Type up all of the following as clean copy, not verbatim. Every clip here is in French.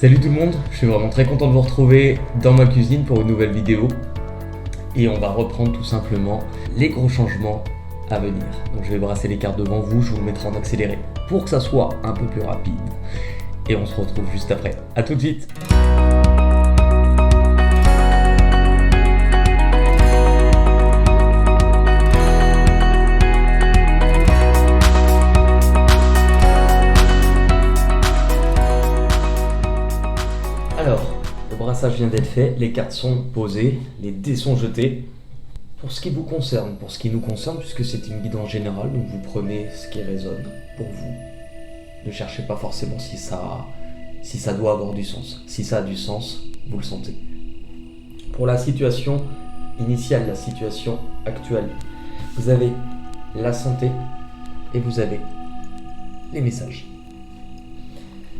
Salut tout le monde, je suis vraiment très content de vous retrouver dans ma cuisine pour une nouvelle vidéo. Et on va reprendre tout simplement les gros changements à venir. Donc je vais brasser les cartes devant vous, je vous le mettrai en accéléré pour que ça soit un peu plus rapide. Et on se retrouve juste après. A tout de suite. Alors, le brassage vient d'être fait, les cartes sont posées, les dés sont jetés. Pour ce qui vous concerne, pour ce qui nous concerne, puisque c'est une guidance générale, donc vous prenez ce qui résonne pour vous. Ne cherchez pas forcément si ça doit avoir du sens. Si ça a du sens, vous le sentez. Pour la situation initiale, la situation actuelle, vous avez la santé et vous avez les messages.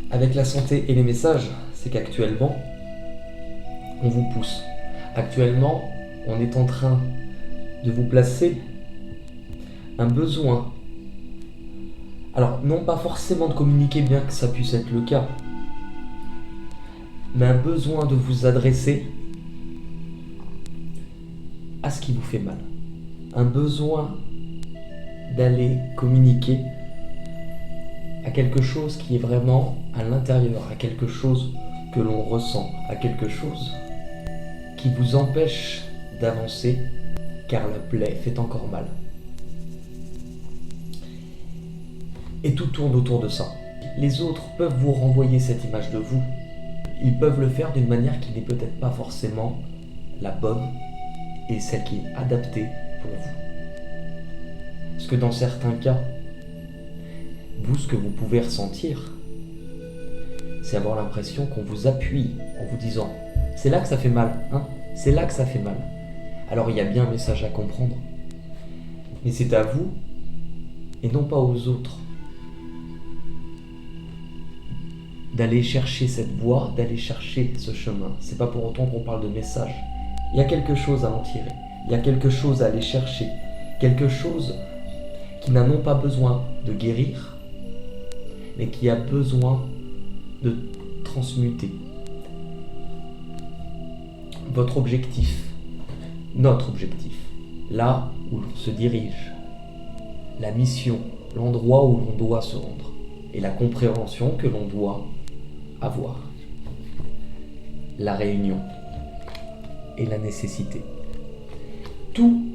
Avec la santé et les messages, c'est qu'actuellement, on vous pousse. Actuellement, on est en train de vous placer un besoin. Alors, non pas forcément de communiquer, bien que ça puisse être le cas, mais un besoin de vous adresser à ce qui vous fait mal. Un besoin d'aller communiquer à quelque chose qui est vraiment à l'intérieur, à quelque chose que l'on ressent, à quelque chose qui vous empêche d'avancer, car la plaie fait encore mal. Et tout tourne autour de ça. Les autres peuvent vous renvoyer cette image de vous. Ils peuvent le faire d'une manière qui n'est peut-être pas forcément la bonne et celle qui est adaptée pour vous. Parce que dans certains cas, vous, ce que vous pouvez ressentir, c'est avoir l'impression qu'on vous appuie en vous disant « c'est là que ça fait mal, hein, c'est là que ça fait mal ». Alors il y a bien un message à comprendre, mais c'est à vous et non pas aux autres d'aller chercher cette voie, d'aller chercher ce chemin. C'est pas pour autant qu'on parle de message. Il y a quelque chose à en tirer, il y a quelque chose à aller chercher, quelque chose qui n'a non pas besoin de guérir, mais qui a besoin de transmuter. Votre objectif, notre objectif, là où l'on se dirige, la mission, l'endroit où l'on doit se rendre, et la compréhension que l'on doit avoir. La réunion et la nécessité. Tout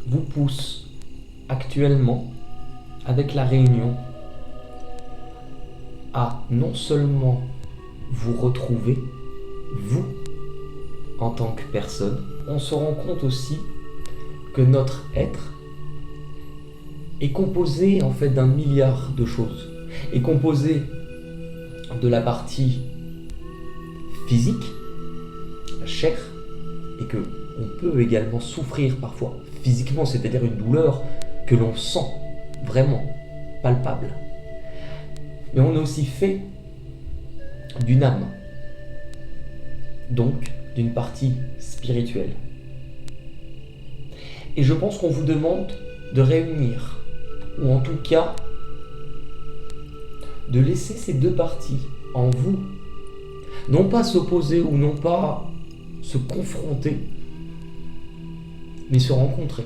vous pousse actuellement, avec la réunion, à non seulement vous retrouver, vous, en tant que personne, on se rend compte aussi que notre être est composé en fait d'un milliard de choses. Est composé de la partie physique, la chair, et que on peut également souffrir parfois physiquement, c'est-à-dire une douleur que l'on sent vraiment palpable. Mais on est aussi fait d'une âme, donc d'une partie spirituelle. Et je pense qu'on vous demande de réunir, ou en tout cas, de laisser ces deux parties en vous, non pas s'opposer ou non pas se confronter, mais se rencontrer.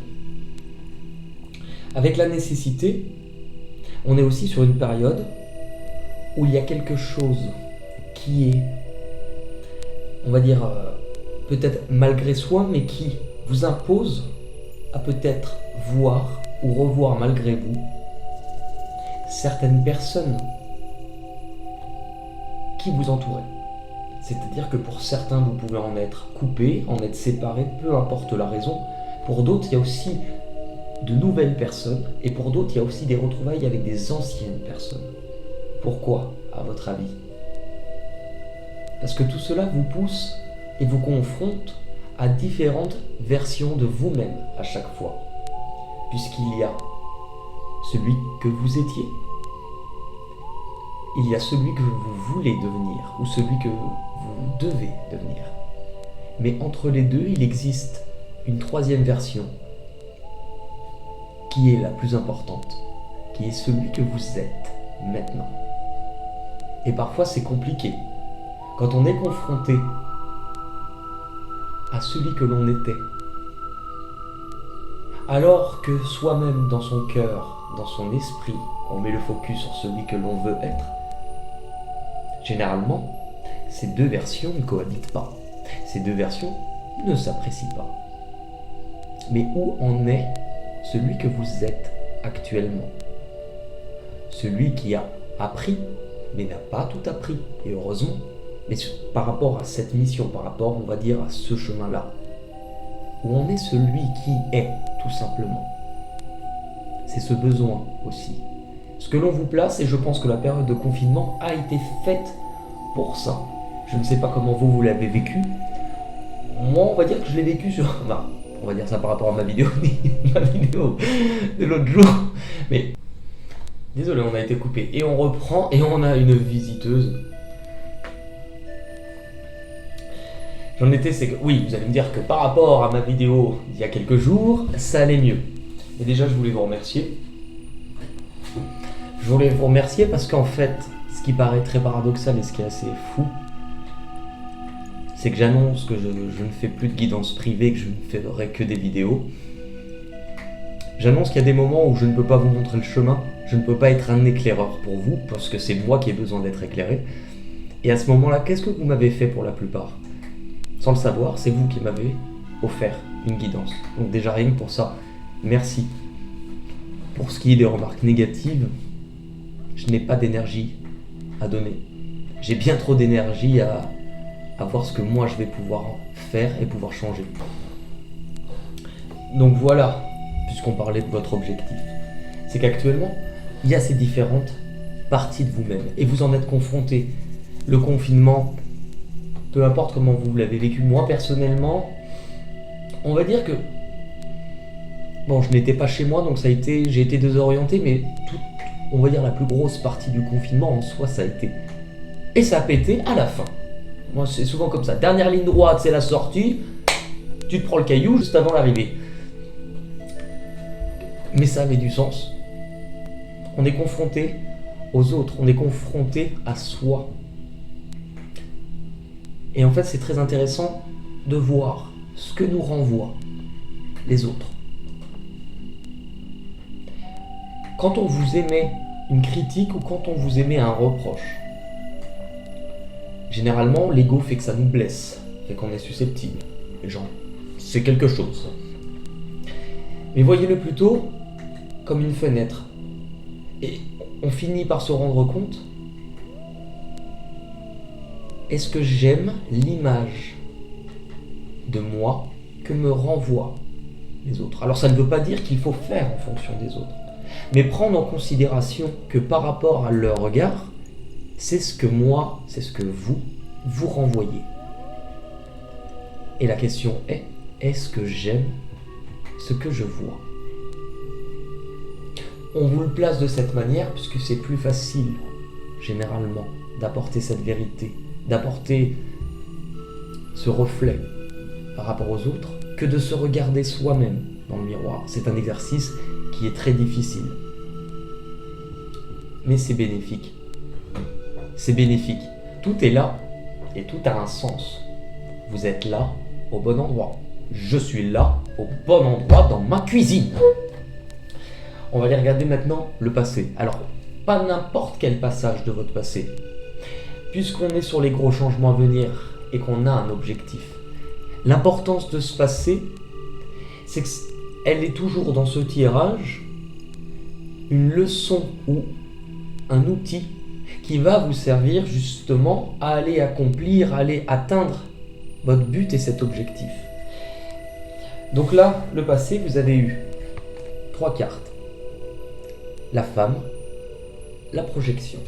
Avec la nécessité, on est aussi sur une période où il y a quelque chose qui est, on va dire, peut-être malgré soi, mais qui vous impose à peut-être voir ou revoir malgré vous certaines personnes qui vous entouraient. C'est-à-dire que pour certains, vous pouvez en être coupé, en être séparé, peu importe la raison. Pour d'autres, il y a aussi de nouvelles personnes, et pour d'autres, il y a aussi des retrouvailles avec des anciennes personnes. Pourquoi, à votre avis? Parce que tout cela vous pousse et vous confronte à différentes versions de vous-même à chaque fois. Puisqu'il y a celui que vous étiez, il y a celui que vous voulez devenir, ou celui que vous devez devenir. Mais entre les deux, il existe une troisième version qui est la plus importante, qui est celui que vous êtes maintenant. Et parfois c'est compliqué, quand on est confronté à celui que l'on était, alors que soi-même dans son cœur, dans son esprit, on met le focus sur celui que l'on veut être, généralement, ces deux versions ne cohabitent pas. Ces deux versions ne s'apprécient pas. Mais où en est celui que vous êtes actuellement? Celui qui a appris, mais n'a pas tout appris, et heureusement, mais par rapport à cette mission, par rapport, on va dire, à ce chemin-là, où en est celui qui est, tout simplement. C'est ce besoin aussi. Ce que l'on vous place, et je pense que la période de confinement a été faite pour ça. Je ne sais pas comment vous l'avez vécu. Moi, on va dire que je l'ai vécu sur... Enfin, on va dire ça par rapport à ma vidéo de l'autre jour. Mais, désolé, on a été coupé. Et on reprend, et on a une visiteuse. J'en étais, c'est que... Oui, vous allez me dire que par rapport à ma vidéo d'il y a quelques jours, ça allait mieux. Et déjà, je voulais vous remercier. Je voulais vous remercier parce qu'en fait, ce qui paraît très paradoxal et ce qui est assez fou, c'est que j'annonce que je ne fais plus de guidance privée, que je ne ferai que des vidéos. J'annonce qu'il y a des moments où je ne peux pas vous montrer le chemin, je ne peux pas être un éclaireur pour vous, parce que c'est moi qui ai besoin d'être éclairé. Et à ce moment-là, qu'est-ce que vous m'avez fait pour la plupart? Sans le savoir, c'est vous qui m'avez offert une guidance. Donc déjà rien que pour ça, merci. Pour ce qui est des remarques négatives, je n'ai pas d'énergie à donner. J'ai bien trop d'énergie à voir ce que moi je vais pouvoir faire et pouvoir changer. Donc voilà, puisqu'on parlait de votre objectif, c'est qu'actuellement, il y a ces différentes parties de vous-même et vous en êtes confrontés. Le confinement, peu importe comment vous l'avez vécu, moi personnellement, on va dire que bon, je n'étais pas chez moi, donc j'ai été désorienté, mais on va dire la plus grosse partie du confinement en soi, ça a été. Et ça a pété à la fin. Moi, c'est souvent comme ça. Dernière ligne droite, c'est la sortie. Tu te prends le caillou juste avant l'arrivée. Mais ça avait du sens. On est confronté aux autres, on est confronté à soi. Et en fait, c'est très intéressant de voir ce que nous renvoient les autres. Quand on vous émet une critique ou quand on vous émet un reproche, généralement, l'ego fait que ça nous blesse, fait qu'on est susceptible. Les gens, c'est quelque chose. Mais voyez-le plutôt comme une fenêtre. Et on finit par se rendre compte, est-ce que j'aime l'image de moi que me renvoient les autres? Alors ça ne veut pas dire qu'il faut faire en fonction des autres, mais prendre en considération que par rapport à leur regard, c'est ce que moi, c'est ce que vous renvoyez. Et la question est, est-ce que j'aime ce que je vois? On vous le place de cette manière puisque c'est plus facile, généralement, d'apporter cette vérité, d'apporter ce reflet par rapport aux autres, que de se regarder soi-même dans le miroir. C'est un exercice qui est très difficile. Mais c'est bénéfique. C'est bénéfique. Tout est là et tout a un sens. Vous êtes là au bon endroit. Je suis là au bon endroit dans ma cuisine. On va aller regarder maintenant le passé. Alors, pas n'importe quel passage de votre passé. Puisqu'on est sur les gros changements à venir et qu'on a un objectif. L'importance de ce passé, c'est qu'elle est toujours dans ce tirage une leçon ou un outil qui va vous servir justement à aller accomplir, à aller atteindre votre but et cet objectif. Donc là, le passé, vous avez eu 3 cartes. La femme, la projection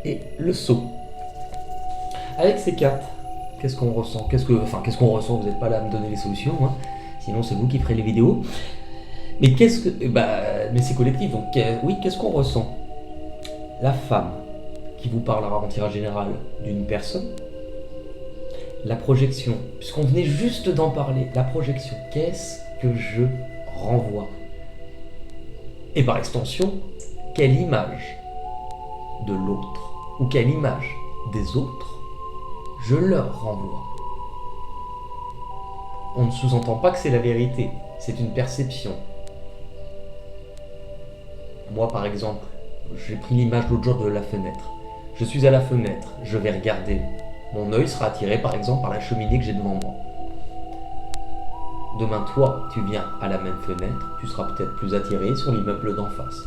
et le saut. Avec ces cartes, qu'est-ce qu'on ressent? Qu'est-ce qu'on ressent? Vous n'êtes pas là à me donner les solutions, hein. Sinon c'est vous qui ferez les vidéos. Mais mais c'est collectif, donc oui, qu'est-ce qu'on ressent? La femme qui vous parlera en tirage général d'une personne. La projection, puisqu'on venait juste d'en parler, la projection, qu'est-ce que je renvoie? Et par extension, quelle image de l'autre ou quelle image des autres je leur renvoie. On ne sous-entend pas que c'est la vérité, c'est une perception. Moi par exemple, j'ai pris l'image l'autre jour de la fenêtre. Je suis à la fenêtre, je vais regarder. Mon œil sera attiré par exemple par la cheminée que j'ai devant moi. Demain toi, tu viens à la même fenêtre, tu seras peut-être plus attiré sur l'immeuble d'en face.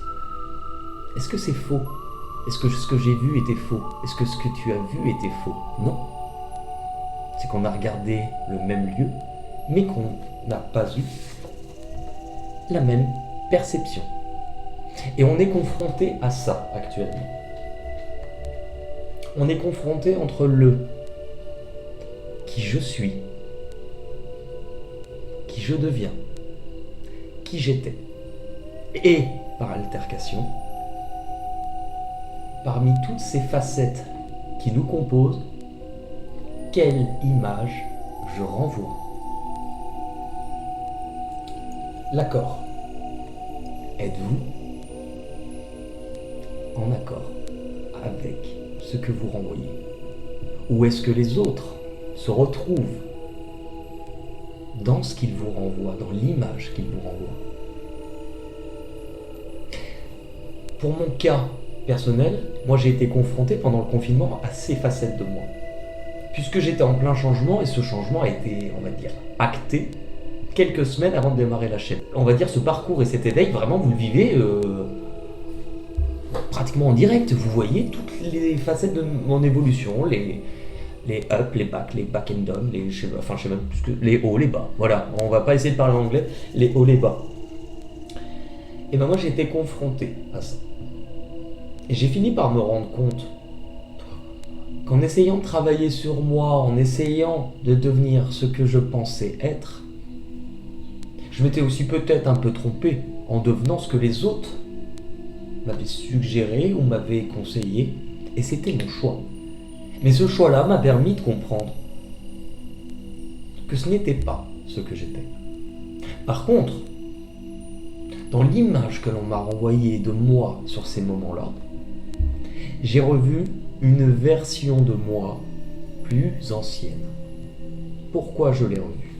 Est-ce que c'est faux? Est-ce que ce que j'ai vu était faux? Est-ce que ce que tu as vu était faux? Non. C'est qu'on a regardé le même lieu, mais qu'on n'a pas eu la même perception. Et on est confronté à ça actuellement. On est confronté entre le qui je suis, qui je deviens, qui j'étais, et par altercation, parmi toutes ces facettes qui nous composent, quelle image je renvoie? L'accord. Êtes-vous en accord avec ce que vous renvoyez? Ou est-ce que les autres se retrouvent dans ce qu'ils vous renvoient, dans l'image qu'ils vous renvoient? Pour mon cas personnel, moi j'ai été confronté pendant le confinement à ces facettes de moi. Puisque j'étais en plein changement et ce changement a été, on va dire, acté quelques semaines avant de démarrer la chaîne. On va dire ce parcours et cet éveil, vraiment vous le vivez pratiquement en direct. Vous voyez toutes les facettes de mon évolution, les up, les back and down, je sais même plus que les hauts, les bas. Voilà, on va pas essayer de parler en anglais, les hauts, les bas. Et ben moi j'ai été confronté à ça. Et j'ai fini par me rendre compte qu'en essayant de travailler sur moi, en essayant de devenir ce que je pensais être, je m'étais aussi peut-être un peu trompé en devenant ce que les autres m'avaient suggéré ou m'avaient conseillé, et c'était mon choix. Mais ce choix-là m'a permis de comprendre que ce n'était pas ce que j'étais. Par contre, dans l'image que l'on m'a renvoyée de moi sur ces moments-là, j'ai revu une version de moi plus ancienne. Pourquoi je l'ai revue?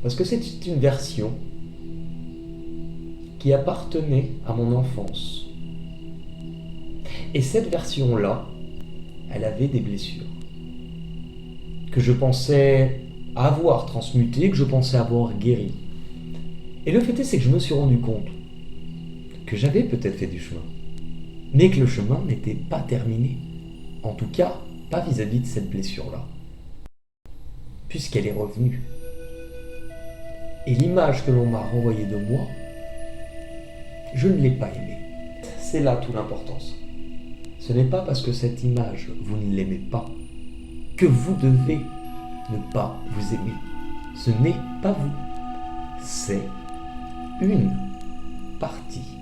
Parce que c'est une version qui appartenait à mon enfance. Et cette version-là, elle avait des blessures que je pensais avoir transmutées, que je pensais avoir guéries. Et le fait est, c'est que je me suis rendu compte que j'avais peut-être fait du chemin, mais que le chemin n'était pas terminé. En tout cas, pas vis-à-vis de cette blessure-là, puisqu'elle est revenue. Et l'image que l'on m'a renvoyée de moi, je ne l'ai pas aimée. C'est là toute l'importance. Ce n'est pas parce que cette image, vous ne l'aimez pas, que vous devez ne pas vous aimer. Ce n'est pas vous. C'est une partie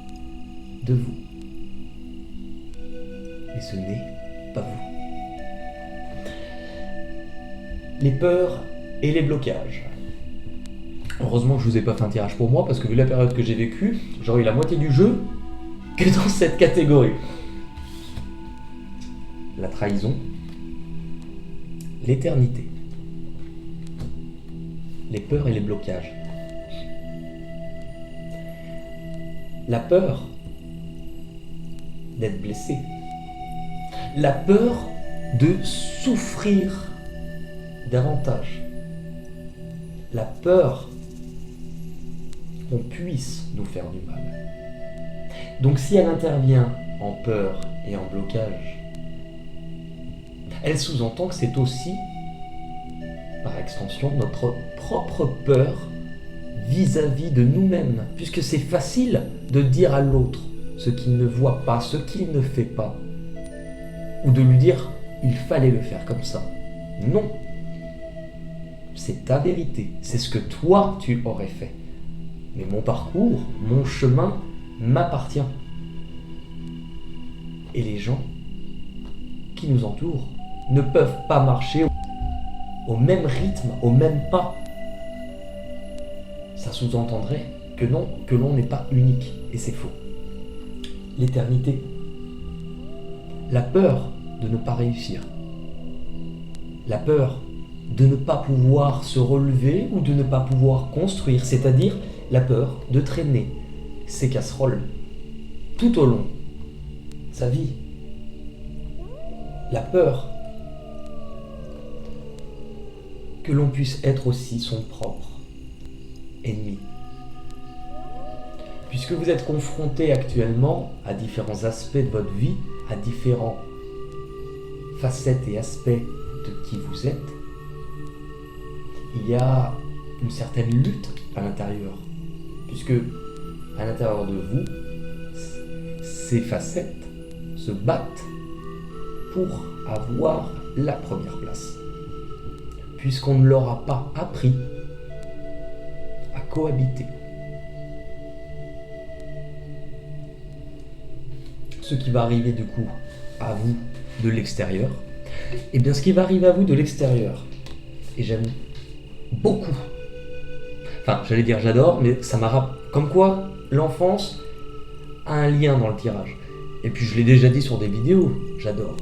de vous. Mais ce n'est pas vous. Les peurs et les blocages. Heureusement que je vous ai pas fait un tirage pour moi, parce que vu la période que j'ai vécue, j'aurais eu la moitié du jeu que dans cette catégorie. La trahison, l'éternité, les peurs et les blocages. La peur d'être blessé, la peur de souffrir davantage, la peur qu'on puisse nous faire du mal. Donc si elle intervient en peur et en blocage, elle sous-entend que c'est aussi, par extension, notre propre peur vis-à-vis de nous-mêmes, puisque c'est facile de dire à l'autre ce qu'il ne voit pas, ce qu'il ne fait pas, ou de lui dire « il fallait le faire comme ça ». Non, c'est ta vérité, c'est ce que toi tu aurais fait. Mais mon parcours, mon chemin m'appartient. Et les gens qui nous entourent ne peuvent pas marcher au même rythme, au même pas. Ça sous-entendrait que non, que l'on n'est pas unique. Et c'est faux. L'éternité. La peur de ne pas réussir. La peur de ne pas pouvoir se relever ou de ne pas pouvoir construire, c'est-à-dire la peur de traîner ses casseroles tout au long de sa vie. La peur que l'on puisse être aussi son propre ennemi. Puisque vous êtes confronté actuellement à différents aspects de votre vie, à différents facettes et aspects de qui vous êtes, il y a une certaine lutte à l'intérieur. Puisque à l'intérieur de vous, ces facettes se battent pour avoir la première place. Puisqu'on ne leur a pas appris à cohabiter. Ce qui va arriver du coup à vous de l'extérieur, et bien ce qui va arriver à vous de l'extérieur, et j'aime beaucoup, enfin j'allais dire j'adore, mais ça m'a rappelé, comme quoi l'enfance a un lien dans le tirage. Et puis je l'ai déjà dit sur des vidéos, j'adore.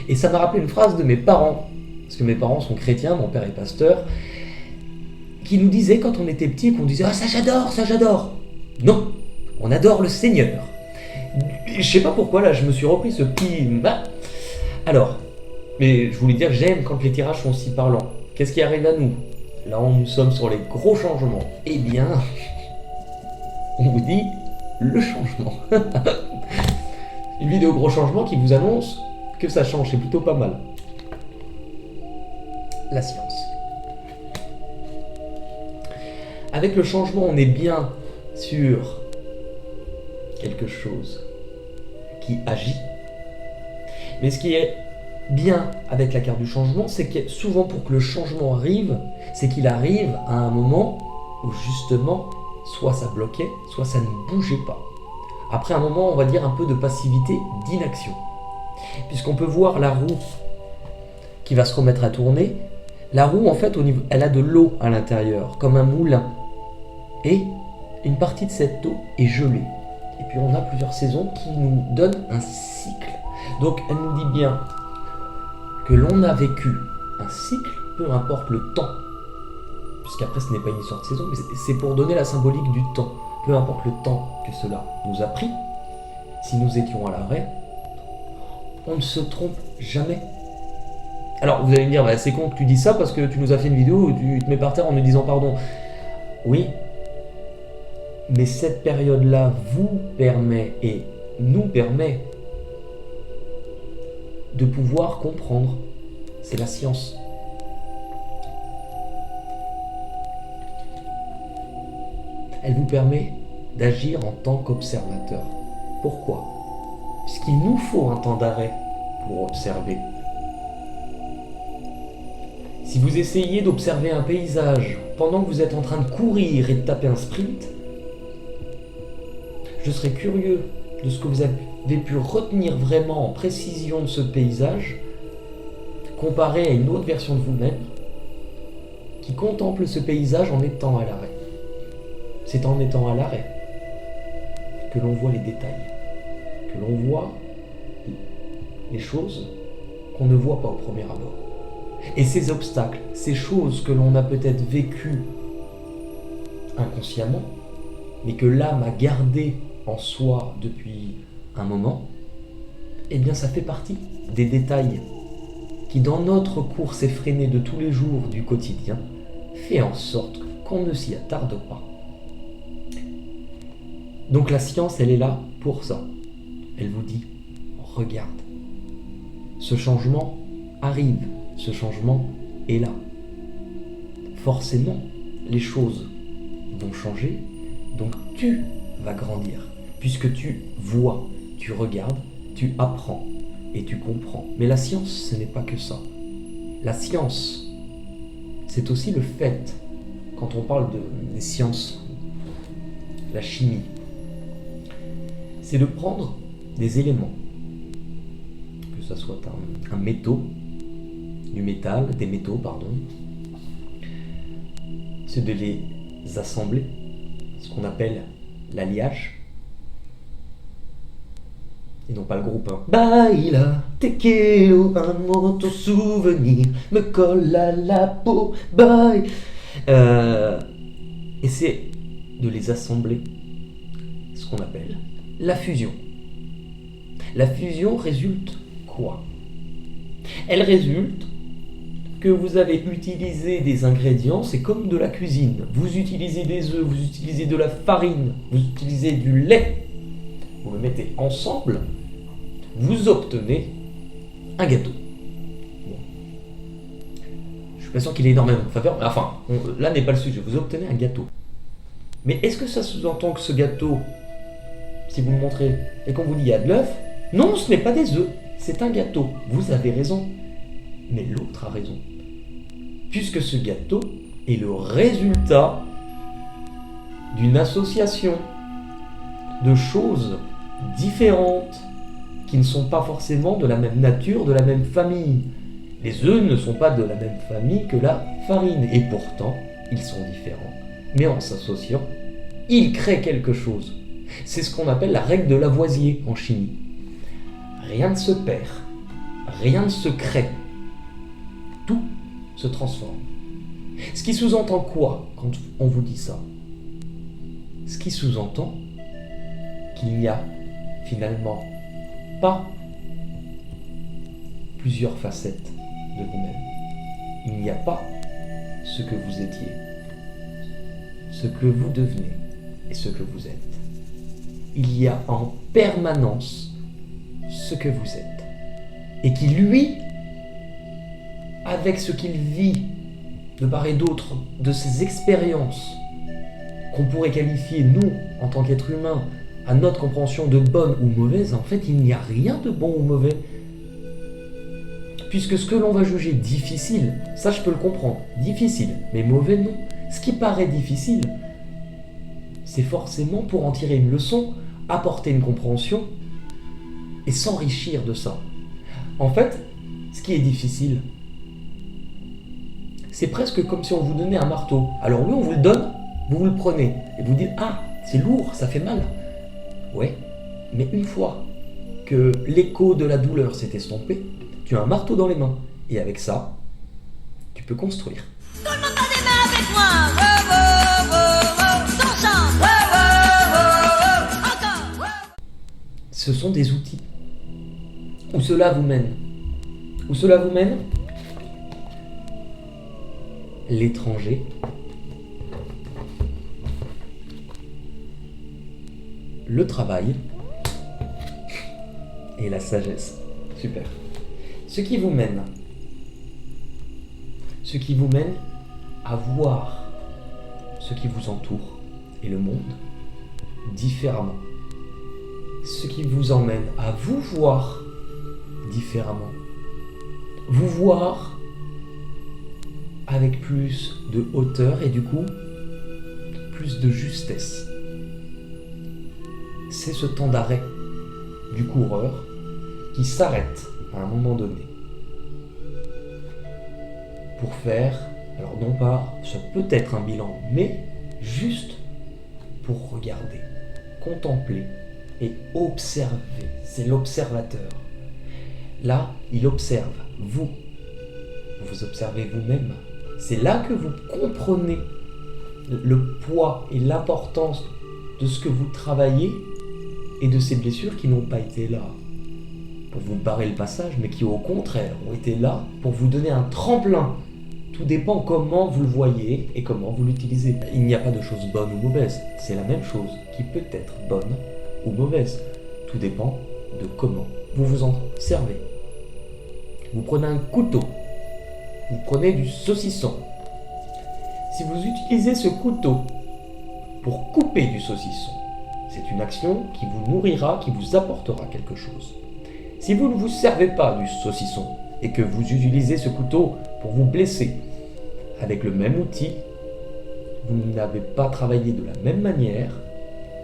Et ça m'a rappelé une phrase de mes parents, parce que mes parents sont chrétiens, mon père est pasteur, qui nous disait quand on était petit, qu'on disait « Ah ça j'adore, ça j'adore !» Non, on adore le Seigneur. Je sais pas pourquoi là je me suis repris ce petit... Alors, mais je voulais dire j'aime quand les tirages sont si parlants. Qu'est-ce qui arrive à nous? Là nous sommes sur les gros changements. Eh bien, on vous dit le changement. Une vidéo gros changement qui vous annonce que ça change, c'est plutôt pas mal. La science. Avec le changement, on est bien sur quelque chose qui agit. Mais ce qui est bien avec la carte du changement, c'est que souvent pour que le changement arrive, c'est qu'il arrive à un moment où justement, soit ça bloquait, soit ça ne bougeait pas. Après un moment, on va dire un peu de passivité, d'inaction. Puisqu'on peut voir la roue qui va se remettre à tourner. La roue, en fait, elle a de l'eau à l'intérieur, comme un moulin. Et une partie de cette eau est gelée. Et puis on a plusieurs saisons qui nous donnent un cycle. Donc elle nous dit bien que l'on a vécu un cycle, peu importe le temps. Puisqu'après ce n'est pas une histoire de saison, mais c'est pour donner la symbolique du temps. Peu importe le temps que cela nous a pris, si nous étions à l'arrêt, on ne se trompe jamais. Alors vous allez me dire, bah, c'est con que tu dis ça parce que tu nous as fait une vidéo où tu te mets par terre en nous disant pardon. Oui, mais cette période-là vous permet et nous permet de pouvoir comprendre. C'est la science. Elle vous permet d'agir en tant qu'observateur. Pourquoi? Puisqu'il nous faut un temps d'arrêt pour observer. Si vous essayez d'observer un paysage pendant que vous êtes en train de courir et de taper un sprint, je serais curieux de ce que vous avez pu retenir vraiment en précision de ce paysage, comparé à une autre version de vous-même qui contemple ce paysage en étant à l'arrêt. C'est en étant à l'arrêt que l'on voit les détails, que l'on voit les choses qu'on ne voit pas au premier abord. Et ces obstacles, ces choses que l'on a peut-être vécues inconsciemment, mais que l'âme a gardées en soi depuis un moment, eh bien ça fait partie des détails qui, dans notre course effrénée de tous les jours du quotidien, fait en sorte qu'on ne s'y attarde pas. Donc la science, elle est là pour ça. Elle vous dit, regarde, ce changement arrive, ce changement est là. Forcément, les choses vont changer, donc tu vas grandir, puisque tu vois, tu regardes, tu apprends et tu comprends. Mais la science, ce n'est pas que ça. La science, c'est aussi le fait, quand on parle des sciences, la chimie, c'est de prendre des éléments, que ce soit un métaux, du métal, des métaux, pardon, c'est de les assembler, ce qu'on appelle l'alliage. et non pas le groupe. Baila, tequilo, un mot, ton souvenir me colle à la peau, bye. Et c'est de les assembler, ce qu'on appelle la fusion. La fusion résulte quoi? Elle résulte que vous avez utilisé des ingrédients, c'est comme de la cuisine. Vous utilisez des œufs, vous utilisez de la farine, vous utilisez du lait, vous le mettez ensemble, vous obtenez un gâteau. Bon. Je suis pas sûr qu'il ait énormément de faveur, mais enfin, là n'est pas le sujet, vous obtenez un gâteau. Mais est-ce que ça sous-entend que ce gâteau, si vous le montrez et qu'on vous dit il y a de l'œuf, non, ce n'est pas des œufs, c'est un gâteau. Vous avez raison, mais l'autre a raison. Puisque ce gâteau est le résultat d'une association de choses différentes qui ne sont pas forcément de la même nature, de la même famille. Les œufs ne sont pas de la même famille que la farine, et pourtant, ils sont différents. Mais en s'associant, ils créent quelque chose. C'est ce qu'on appelle la règle de Lavoisier en chimie. Rien ne se perd, rien ne se crée. Tout se transforme. Ce qui sous-entend quoi quand on vous dit ça? Ce qui sous-entend qu'il n'y a finalement pas plusieurs facettes de vous-même. Il n'y a pas ce que vous étiez, ce que vous devenez et ce que vous êtes. Il y a en permanence ce que vous êtes et qui, lui, avec ce qu'il vit de part et d'autre de ses expériences qu'on pourrait qualifier, nous, en tant qu'êtres humains, à notre compréhension de bonne ou mauvaise, en fait, il n'y a rien de bon ou mauvais. Puisque ce que l'on va juger difficile, ça je peux le comprendre, difficile, mais mauvais non. Ce qui paraît difficile, c'est forcément pour en tirer une leçon, apporter une compréhension et s'enrichir de ça. En fait, ce qui est difficile, c'est presque comme si on vous donnait un marteau. Alors oui, on vous le donne, vous le prenez, et vous dites « Ah, c'est lourd, ça fait mal ». Ouais, mais une fois que l'écho de la douleur s'est estompé, tu as un marteau dans les mains, et avec ça, tu peux construire. Tout le monde bat des mains avec moi. Oh, oh, oh, oh. On chante. Oh, oh, oh, oh. Encore. Oh. Ce sont des outils. Où cela vous mène? Où cela vous mène? L'étranger, le travail et la sagesse. Super. Ce qui vous mène à voir ce qui vous entoure et le monde différemment. Ce qui vous emmène à vous voir différemment. Vous voir avec plus de hauteur et du coup plus de justesse. C'est ce temps d'arrêt du coureur qui s'arrête à un moment donné pour faire, alors non pas, ça peut être un bilan, mais juste pour regarder, contempler et observer. C'est l'observateur. Là, il observe vous. Vous observez vous-même. C'est là que vous comprenez le poids et l'importance de ce que vous travaillez et de ces blessures qui n'ont pas été là pour vous barrer le passage, mais qui au contraire ont été là pour vous donner un tremplin. Tout dépend comment vous le voyez et comment vous l'utilisez. Il n'y a pas de chose bonne ou mauvaise, c'est la même chose qui peut être bonne ou mauvaise. Tout dépend de comment vous vous en servez. Vous prenez un couteau, vous prenez du saucisson. Si vous utilisez ce couteau pour couper du saucisson, c'est une action qui vous nourrira, qui vous apportera quelque chose. Si vous ne vous servez pas du saucisson et que vous utilisez ce couteau pour vous blesser avec le même outil, vous n'avez pas travaillé de la même manière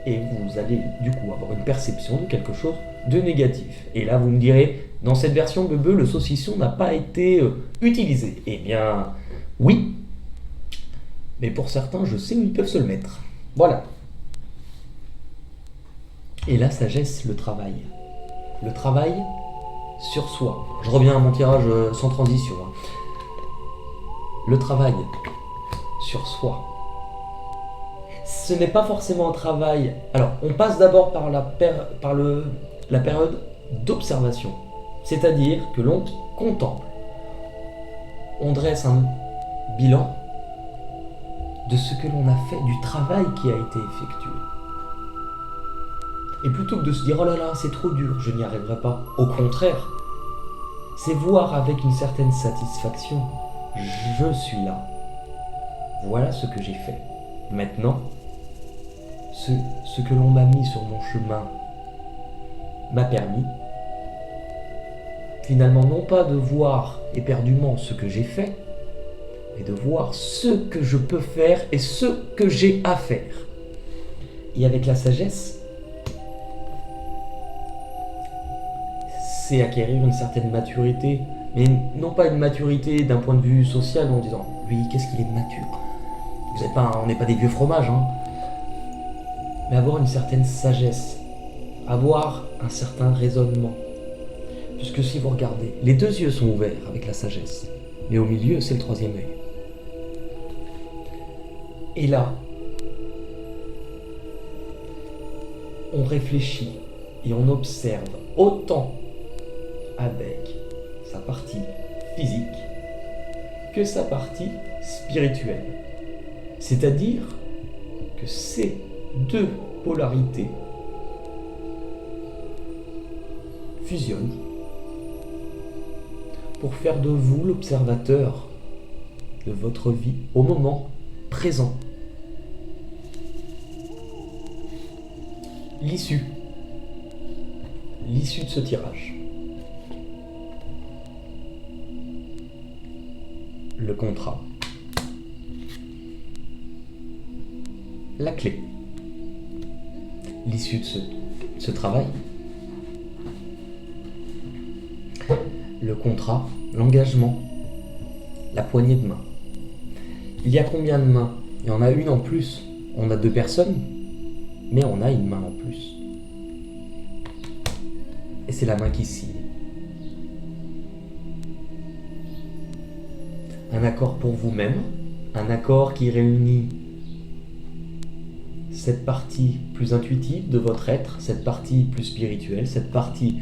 et vous allez du coup avoir une perception de quelque chose de négatif. Et là vous me direz, dans cette version Bebe, le saucisson n'a pas été utilisé. Eh bien, oui, mais pour certains, je sais où ils peuvent se le mettre. Voilà. Et la sagesse, le travail. le travail sur soi. Je reviens à mon tirage sans transition. Le travail sur soi. Ce n'est pas forcément un travail... Alors, on passe d'abord par la période d'observation. C'est-à-dire que l'on contemple. On dresse un bilan de ce que l'on a fait, du travail qui a été effectué. Et plutôt que de se dire « Oh là là, c'est trop dur, je n'y arriverai pas », au contraire, c'est voir avec une certaine satisfaction « Je suis là, voilà ce que j'ai fait. Maintenant, ce que l'on m'a mis sur mon chemin m'a permis, finalement, non pas de voir éperdument ce que j'ai fait, mais de voir ce que je peux faire et ce que j'ai à faire. » Et avec la sagesse, c'est acquérir une certaine maturité, mais non pas une maturité d'un point de vue social en disant « Lui, qu'est-ce qu'il est mature ?» On n'est pas des vieux fromages, hein. Mais avoir une certaine sagesse, avoir un certain raisonnement. Puisque si vous regardez, les deux yeux sont ouverts avec la sagesse, mais au milieu, c'est le troisième œil. Et là, on réfléchit et on observe autant avec sa partie physique que sa partie spirituelle. C'est-à-dire que ces deux polarités fusionnent pour faire de vous l'observateur de votre vie au moment présent. L'issue de ce tirage. Le contrat. La clé. L'issue de ce travail. Le contrat, l'engagement, la poignée de main. Il y a combien de mains? Il y en a une en plus. On a deux personnes, mais on a une main en plus. Et c'est la main qui signe. Un accord pour vous-même, un accord qui réunit cette partie plus intuitive de votre être, cette partie plus spirituelle, cette partie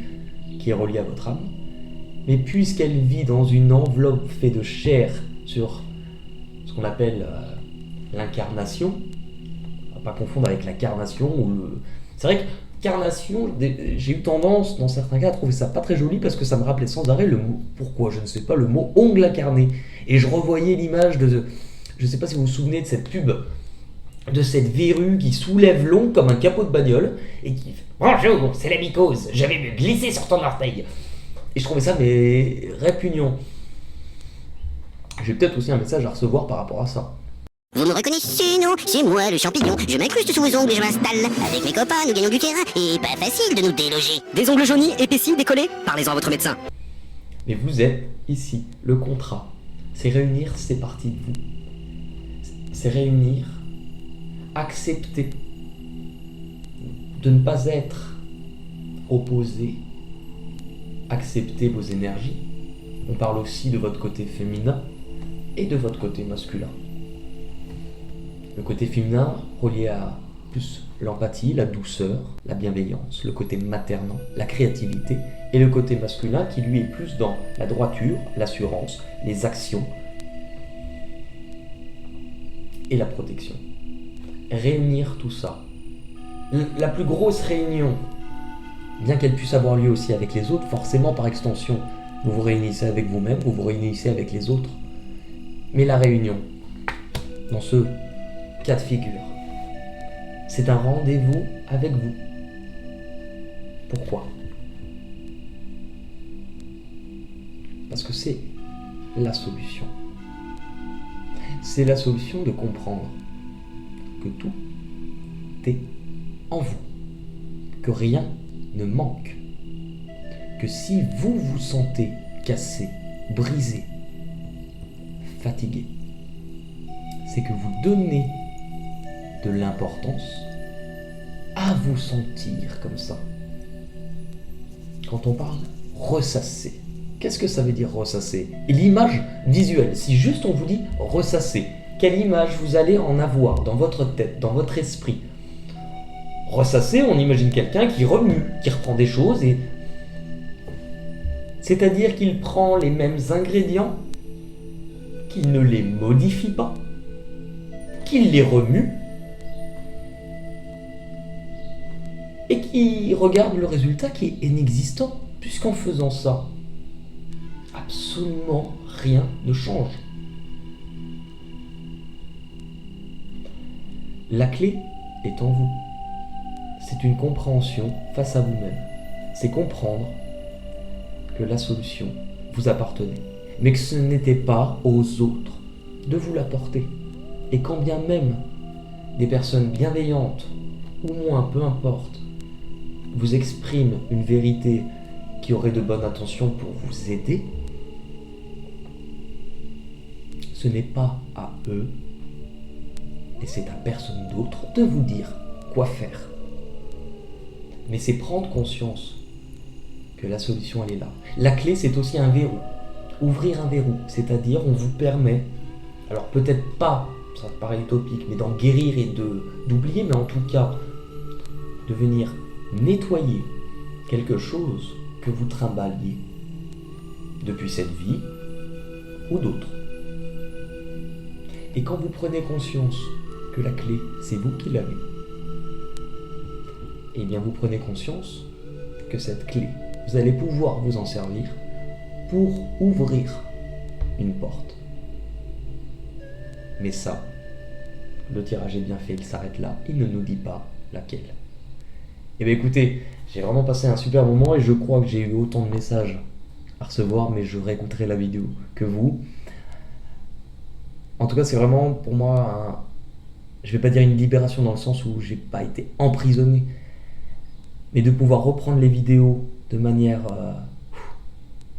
qui est reliée à votre âme. Mais puisqu'elle vit dans une enveloppe faite de chair sur ce qu'on appelle l'incarnation, on ne va pas confondre avec la carnation ou le... C'est vrai que carnation, j'ai eu tendance dans certains cas à trouver ça pas très joli parce que ça me rappelait sans arrêt le mot, pourquoi je ne sais pas, le mot ongle incarné. Et je revoyais l'image de, je ne sais pas si vous vous souvenez de cette pub, de cette verrue qui soulève l'ongle comme un capot de bagnole et qui fait « Bonjour, c'est la mycose, j'avais me glisser sur ton orteil ». Et je trouvais ça mais répugnant. J'ai peut-être aussi un message à recevoir par rapport à ça. Vous me reconnaissez, non? C'est moi, le champignon. Je m'incruste sous vos ongles et je m'installe. Avec mes copains, nous gagnons du terrain et pas facile de nous déloger. Des ongles jaunis, épaissis, décollés? Parlez-en à votre médecin. Mais vous êtes ici, le contrat. C'est réunir ces parties de vous. C'est réunir, accepter de ne pas être opposé, accepter vos énergies. On parle aussi de votre côté féminin et de votre côté masculin. Le côté féminin relié à plus l'empathie, la douceur, la bienveillance, le côté maternant, la créativité, et le côté masculin qui lui est plus dans la droiture, l'assurance, les actions et la protection. Réunir tout ça. La plus grosse réunion, bien qu'elle puisse avoir lieu aussi avec les autres, forcément par extension, vous vous réunissez avec vous-même, vous vous réunissez avec les autres. Mais la réunion, dans ce cas de figure, c'est un rendez-vous avec vous. Pourquoi? Parce que c'est la solution. C'est la solution de comprendre que tout est en vous, que rien ne manque, que si vous vous sentez cassé, brisé, fatigué, c'est que vous donnez de l'importance à vous sentir comme ça. quand on parle ressasser. Qu'est-ce que ça veut dire ressasser? Et l'image visuelle, si juste on vous dit ressasser, quelle image vous allez en avoir dans votre tête, dans votre esprit? Ressasser, on imagine quelqu'un qui remue, qui reprend des choses et... C'est-à-dire qu'il prend les mêmes ingrédients, qu'il ne les modifie pas, qu'il les remue et qui regarde le résultat qui est inexistant, puisqu'en faisant ça, absolument rien ne change. La clé est en vous. C'est une compréhension face à vous-même. C'est comprendre que la solution vous appartenait, mais que ce n'était pas aux autres de vous l'apporter. Et quand bien même des personnes bienveillantes, ou moins, peu importe, vous expriment une vérité qui aurait de bonnes intentions pour vous aider, ce n'est pas à eux, et c'est à personne d'autre de vous dire quoi faire. Mais c'est prendre conscience que la solution elle est là. La clé c'est aussi un verrou. Ouvrir un verrou, c'est-à-dire on vous permet, alors peut-être pas, ça paraît utopique, mais d'en guérir et d'oublier, mais en tout cas de venir nettoyer quelque chose que vous trimballiez depuis cette vie ou d'autres. Et quand vous prenez conscience que la clé c'est vous qui l'avez, et bien vous prenez conscience que cette clé, vous allez pouvoir vous en servir pour ouvrir une porte. Mais ça, le tirage est bien fait, il s'arrête là, il ne nous dit pas laquelle. Et bien écoutez, j'ai vraiment passé un super moment et je crois que j'ai eu autant de messages à recevoir, mais je réécouterai la vidéo que vous. En tout cas, c'est vraiment pour moi, je vais pas dire une libération dans le sens où j'ai pas été emprisonné, mais de pouvoir reprendre les vidéos de manière...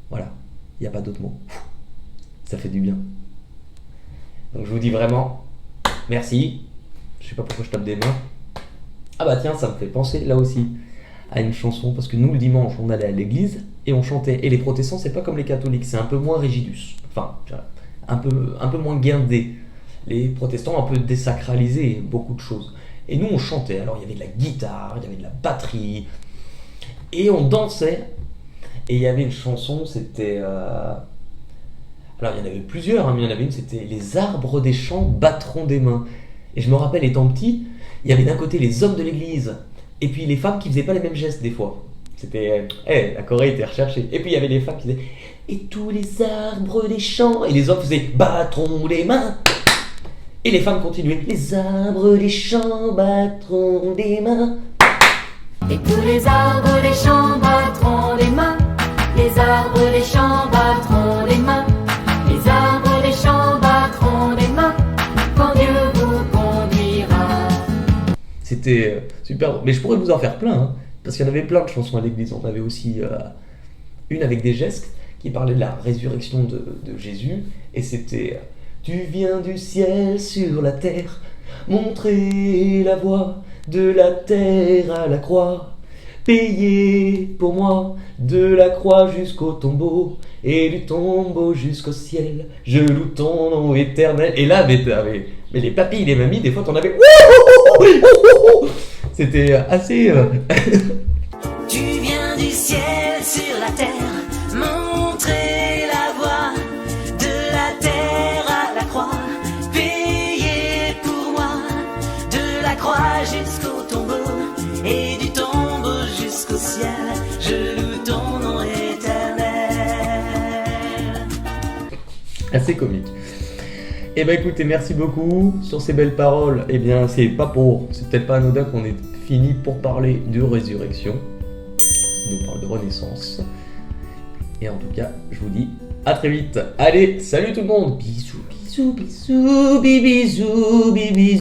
voilà, il n'y a pas d'autre mot. Ça fait du bien. Donc je vous dis vraiment, merci. Je sais pas pourquoi je tape des mains. Ah bah tiens, ça me fait penser là aussi à une chanson, parce que nous le dimanche, on allait à l'église et on chantait. Et les protestants, c'est pas comme les catholiques, c'est un peu moins rigidus. Enfin, un peu moins guindé. Les protestants un peu désacralisés, beaucoup de choses. Et nous on chantait, alors il y avait de la guitare, il y avait de la batterie, et on dansait, et il y avait une chanson, c'était... Alors il y en avait plusieurs, mais il y en avait une, c'était « Les arbres des champs battront des mains ». Et je me rappelle, étant petit, il y avait d'un côté les hommes de l'église, et puis les femmes qui faisaient pas les mêmes gestes des fois. C'était... la Corée était recherchée. Et puis il y avait les femmes qui disaient « Et tous les arbres des champs », et les hommes faisaient « Battront les mains ». Et les femmes continuaient. Les arbres des champs battront des mains. Et tous les arbres des champs battront des mains. Les arbres des champs battront des mains. Les arbres des champs battront des mains. Quand Dieu vous conduira. C'était super. Mais je pourrais vous en faire plein, hein, parce qu'il y en avait plein de chansons à l'église. On avait aussi une avec des gestes qui parlait de la résurrection de Jésus. Et c'était... Tu viens du ciel sur la terre, montrer la voie de la terre à la croix, payer pour moi de la croix jusqu'au tombeau, et du tombeau jusqu'au ciel, je loue ton nom éternel. Et là, mais les papis, les mamies, des fois t'en avais... C'était assez... Tu viens du ciel sur la terre, montrer la voie de la terre à la croix, payer pour moi de la croix jusqu'au tombeau, et du tombeau jusqu'au ciel, je loue ton nom éternel. Assez comique. Eh ben écoutez, merci beaucoup sur ces belles paroles. Eh bien, c'est peut-être pas anodin qu'on ait fini pour parler de résurrection, qui nous parle de renaissance. Et en tout cas, je vous dis à très vite. Allez, salut tout le monde. Bisous, bisous, bisous, bisous, bisous.